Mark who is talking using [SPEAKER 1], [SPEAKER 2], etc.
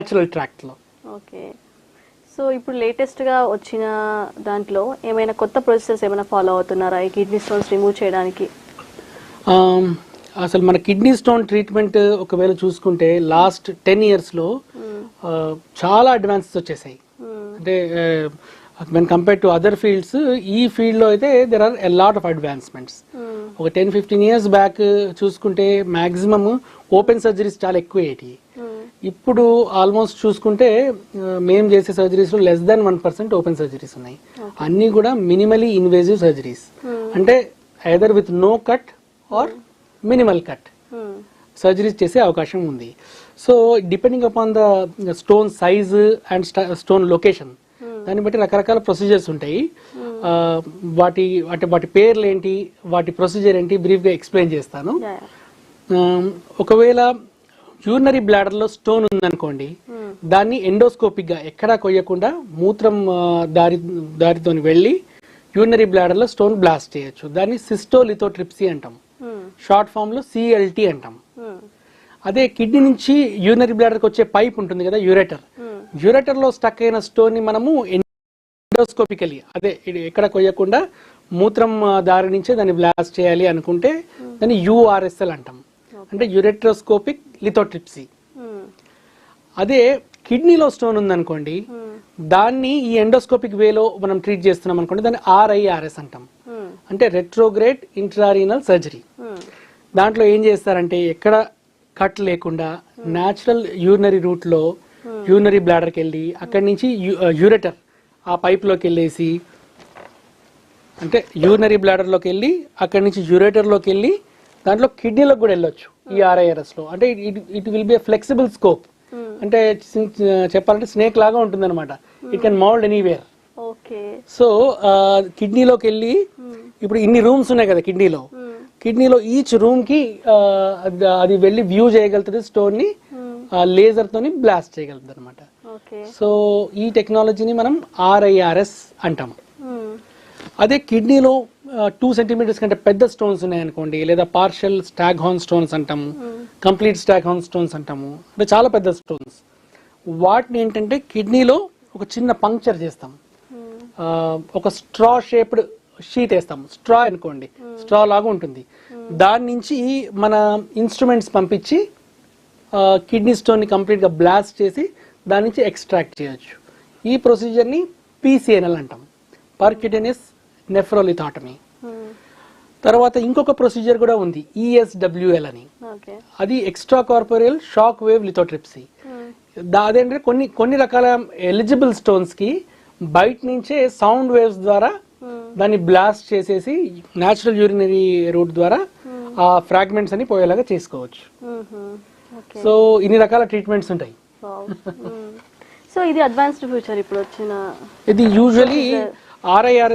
[SPEAKER 1] Natural tract లో.
[SPEAKER 2] Okay. So ఇప్పుడు latest గా వచ్చిన దాంట్లో ఏమైనా కొత్త ప్రొసెసర్స్ ఏమైనా ఫాలో అవుతున్నారా ఈ కిడ్నీ స్టోన్స్ రిమూవ్ చేయడానికి?
[SPEAKER 1] అసలు మన కిడ్నీ స్టోన్ ట్రీట్మెంట్ ఒకవేళ చూసుకుంటే లాస్ట్ 10 years లో చాలా అడ్వాన్సెస్ వచ్చేసాయి. అంటే when compare to other fields, ఈ ఫీల్డ్ లో అయితే there are a lot of advancements. ఒక 10-15 years బ్యాక్ చూసుకుంటే మాక్సిమం ఓపెన్ సర్జరీస్ చాలా ఎక్కువ అయ్యేటి. ఇప్పుడు ఆల్మోస్ట్ చూసుకుంటే మేము చేసే సర్జరీస్ లో లెస్ దాన్ 1% ఓపెన్ సర్జరీస్ ఉన్నాయి. అన్ని కూడా మినిమలీ ఇన్వేజివ్ సర్జరీస్, అంటే either with no cut or minimal cut surgeries చేసే అవకాశం ఉంది. So depending upon the stone size and stone location, దాన్ని బట్టి రకరకాల ప్రొసీజర్స్ ఉంటాయి. వాటి పేర్లు ఏంటి, వాటి ప్రొసీజర్ ఏంటి బ్రీఫ్ గా ఎక్స్ప్లెయిన్ చేస్తాను. ఒకవేళ యూరినరీ బ్లాడర్ లో స్టోన్ ఉందనుకోండి, దాన్ని ఎండోస్కోపిక్ గా ఎక్కడా కొయ్యకుండా మూత్రం దారితో వెళ్ళి యూరినరీ బ్లాడర్ లో స్టోన్ బ్లాస్ట్ చేయొచ్చు. దాన్ని సిస్టోలిథోట్రిప్సీ అంటాం, షార్ట్ ఫామ్ లో సిఎల్టీ అంటాం. అదే కిడ్నీ నుంచి యూరినరీ బ్లాడర్ కి వచ్చే పైప్ ఉంటుంది కదా, యూరెటర్ లో స్టక్ అయిన స్టోన్ ని మనము ఎండోస్కోపికలీ, అదే ఎక్కడ కొయ్యకుండా మూత్రం దారి నుంచే దాన్ని బ్లాస్ట్ చేయాలి అనుకుంటే దాన్ని యూఆర్ఎస్ఎల్ అంటాం, అంటే యూరెట్రోస్కోపిక్ లిథోట్రిప్సీ. అదే కిడ్నీలో స్టోన్ ఉందనుకోండి, దాన్ని ఈ ఎండోస్కోపిక్ వేలో మనం ట్రీట్ చేస్తున్నాం అనుకోండి, దాన్ని ఆర్ఐఆర్ఎస్ అంటాం, అంటే రెట్రోగ్రేడ్ ఇంట్రారీనల్ సర్జరీ. దాంట్లో ఏం చేస్తారంటే ఎక్కడ కట్ లేకుండా న్యాచురల్ యూరినరీ రూట్ లో యూరినరీ బ్లాడర్కి వెళ్ళి అక్కడి నుంచి యూరెటర్ ఆ పైప్ లోకి వెళ్ళేసి, అంటే యూరినరీ బ్లాడర్ లోకి వెళ్ళి అక్కడి నుంచి యూరెటర్ లోకి వెళ్ళి దాంట్లో కిడ్నీలోకి కూడా వెళ్ళొచ్చు ఈ ఆర్ఐఆర్ఎస్ లో. అంటే it will be flexible scope, అంటే చెప్పాలంటే స్నేక్ లాగా ఉంటుంది అనమాట. It can mould anywhere. So కిడ్నీలోకి వెళ్ళి ఇప్పుడు ఇన్ని రూమ్స్ ఉన్నాయి కదా కిడ్నీలో ఈచ్ రూమ్ కి అది వెళ్ళి వ్యూ చేయగలుగుతుంది, స్టోన్ ని లేజర్ తోని బ్లాస్ట్ చేయగలుగుతుంది అనమాట. సో ఈ టెక్నాలజీని మనం ఆర్ఐఆర్ఎస్ అంటాం. అదే కిడ్నీలో 2 centimeters కంటే పెద్ద స్టోన్స్ ఉన్నాయనుకోండి, లేదా పార్షియల్ స్టాగ్ హార్న్ స్టోన్స్ అంటాము, కంప్లీట్ స్టాగ్ హార్న్ స్టోన్స్ అంటాము, అంటే చాలా పెద్ద స్టోన్స్. వాటిని ఏంటంటే కిడ్నీలో ఒక చిన్న పంక్చర్ చేస్తాం, ఒక స్ట్రా షేప్డ్ షీట్ వేస్తాం. స్ట్రా అనుకోండి, స్ట్రా లాగా ఉంటుంది. దాని నుంచి మన ఇన్స్ట్రుమెంట్స్ పంపించి కిడ్నీ స్టోన్ ని కంప్లీట్ గా బ్లాస్ట్ చేసి దాని నుంచి ఎక్స్ట్రాక్ట్ చేయొచ్చు. ఈ ప్రొసీజర్ ని పిసిఎన్ఎల్ అంటాం, పర్క్యూటేనియస్ నెఫ్రోలిథాటమీ. తర్వాత ఇంకొక ప్రొసీజర్ కూడా ఉంది, ఈఎస్డబ్ల్యూఎల్ అని. అది extra corporeal shock wave lithotripsy. అదేంటే కొన్ని రకాల ఎలిజిబుల్ స్టోన్స్ కి బయట నుంచే సౌండ్ వేవ్స్ ద్వారా దాన్ని బ్లాస్ట్ చేసేసి న్యాచురల్ యూరినరీ రూట్ ద్వారా ఆ ఫ్రాగ్మెంట్స్ అని పోయేలాగా చేసుకోవచ్చు. సో ఇన్ని రకాల ట్రీట్మెంట్స్ ఉంటాయి.
[SPEAKER 2] సో ఇది అడ్వాన్స్డ్ ఫ్యూచర్ ఇప్పుడు వచ్చిన.
[SPEAKER 1] ఇది యూజువలీ ఆర్ఐఆర్ఎస్